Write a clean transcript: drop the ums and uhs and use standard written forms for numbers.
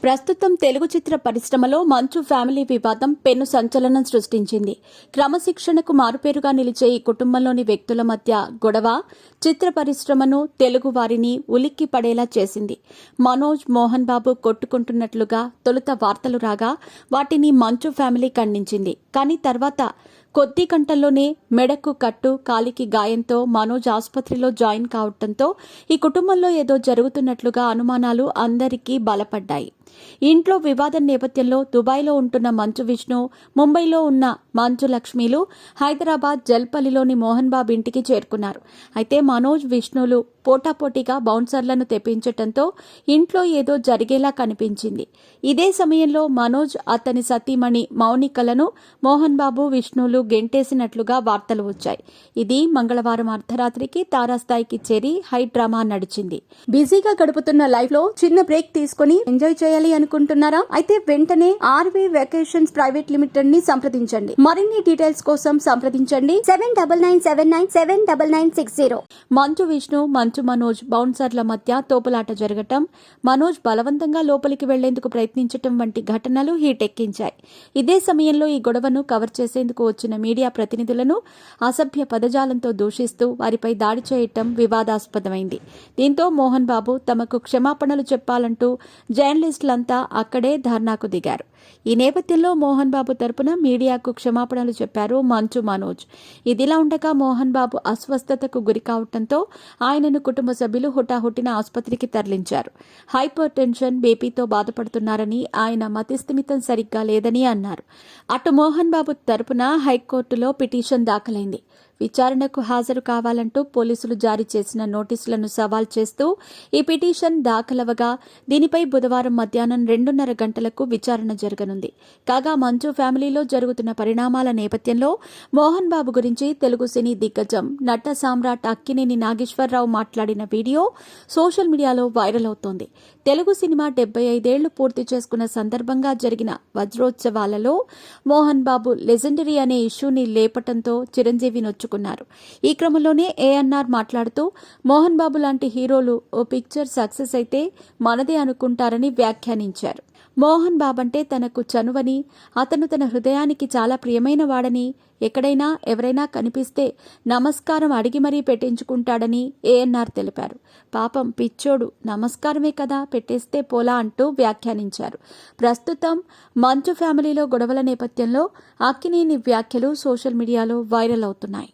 ప్రస్తుతం తెలుగు చిత్ర పరిశ్రమలో మంచు ఫ్యామిలీ వివాదం పెను సంచలనం సృష్టించింది. క్రమశిక్షణకు మారుపేరుగా నిలిచే ఈ కుటుంబంలోని వ్యక్తుల మధ్య గొడవ చిత్ర పరిశ్రమను, తెలుగు వారిని ఉలిక్కి పడేలా చేసింది. మనోజ్, మోహన్ బాబు కొట్టుకుంటున్నట్లుగా తొలుత వార్తలు రాగా వాటిని మంచు ఫ్యామిలీ ఖండించింది. కానీ తర్వాత కొద్ది గంటల్లోనే మెడకు కట్టు, కాలికి గాయంతో మనోజ్ ఆసుపత్రిలో జాయిన్ కావడంతో ఈ కుటుంబంలో ఏదో జరుగుతున్నట్లుగా అనుమానాలు అందరికీ బలపడ్డాయి. ఇంట్లో వివాదం నేపథ్యంలో దుబాయ్లో ఉంటున్న మంచు విష్ణు, ముంబైలో ఉన్న మంచు లక్ష్మిలు హైదరాబాద్ జల్పల్లిలోని మోహన్ బాబు ఇంటికి చేరుకున్నారు. అయితే మనోజ్, విష్ణులు పోటాపోటీగా బౌన్సర్లను తెప్పించడంతో ఇంట్లో ఏదో జరిగేలా కనిపించింది. ఇదే సమయంలో మనోజ్, అతని సతీమణి మౌనికలను మోహన్ బాబు, విష్ణులు గెంటేసినట్లుగా వార్తలు వచ్చాయి. ఇది మంగళవారం అర్ధరాత్రికి తారాస్థాయికి చేరి హై డ్రామా నడిచింది. బిజీగా గడుపుతున్న లైఫ్ లో చిన్న బ్రేక్ తీసుకుని ఎంజాయ్ చేయాలి అనుకుంటున్నారా? అయితే వెంటనే ఆర్వీ వెకేషన్స్ ప్రైవేట్ లిమిటెడ్ ని సంప్రదించండి. మరిన్ని డీటెయిల్స్ కోసం సంప్రదించండి 7997979960. మంచు విష్ణు, మంచు మనోజ్ బౌన్సర్ల మధ్య తోపులాట జరగటం, మనోజ్ బలవంతంగా లోపలికి వెళ్లేందుకు ప్రయత్నించటం వంటి ఘటనలు హీట్ ఎక్కించాయి. ఇదే సమయంలో ఈ గొడవను కవర్ చేసేందుకు వచ్చిన మీడియా ప్రతినిధులను అసభ్య పదజాలంతో దూషిస్తూ వారిపై దాడి చేయటం వివాదాస్పదమైంది. దీంతో మోహన్ బాబు తమకు క్షమాపణలు చెప్పాలంటూ జర్నలిస్టులంతా అక్కడే ధర్నాకు దిగారు. ఈ నేపథ్యంలో మోహన్ బాబు తరపున మీడియాకు క్షమాపణలు చెప్పారు మంచు, మనోజ్. ఇదిలా ఉండగా మోహన్ బాబు అస్వస్థతకు గురి కావడంతో ఆయనను కుటుంబ సభ్యులు హుటాహుటిన ఆసుపత్రికి తరలించారు. హైపర్ టెన్షన్, బీపీతో బాధపడుతున్నారని, ఆయన మతిస్థిమితం సరిగ్గా లేదని అన్నారు. అటు మోహన్ బాబు తరపున హైకోర్టులో పిటిషన్ దాఖలైంది. విచారణకు హాజరు కావాలంటూ పోలీసులు జారీ చేసిన నోటీసులను సవాల్ చేస్తూ ఈ పిటిషన్ దాఖలవగా దీనిపై బుధవారం మధ్యాహ్నం 2:30 గంటలకు విచారణ జరగనుంది. కాగా మంచు ఫ్యామిలీలో జరుగుతున్న పరిణామాల నేపథ్యంలో మోహన్ బాబు గురించి తెలుగు సినీ దిగ్గజం, నట సామ్రాట్ అక్కినేని నాగేశ్వరరావు మాట్లాడిన వీడియో సోషల్ మీడియాలో వైరల్ అవుతోంది. తెలుగు సినిమా 75 ఏళ్లు పూర్తి చేసుకున్న సందర్భంగా జరిగిన వజ్రోత్సవాలలో మోహన్ బాబు లెజెండరీ అనే ఇష్యూని లేపటంతో చిరంజీవి నొచ్చుకున్నారు. ఈ క్రమంలోనే ఏఎన్ఆర్ మాట్లాడుతూ మోహన్ బాబు లాంటి హీరోలు ఓ పిక్చర్ సక్సెస్ అయితే మనదే అనుకుంటారని వ్యాఖ్యానించారు. మోహన్ బాబంటే తనకు చనువని, అతను తన హృదయానికి చాలా ప్రియమైన వాడని, ఎక్కడైనా ఎవరైనా కనిపిస్తే నమస్కారం అడిగి మరీ పెట్టించుకుంటాడని ఏఎన్ఆర్ తెలిపారు. పాపం పిచ్చోడు, నమస్కారమే కదా పెట్టేస్తే పోలా అంటూ వ్యాఖ్యానించారు. ప్రస్తుతం మంచు ఫ్యామిలీలో గొడవల నేపథ్యంలో అక్కినేని వ్యాఖ్యలు సోషల్ మీడియాలో వైరల్ అవుతున్నాయి.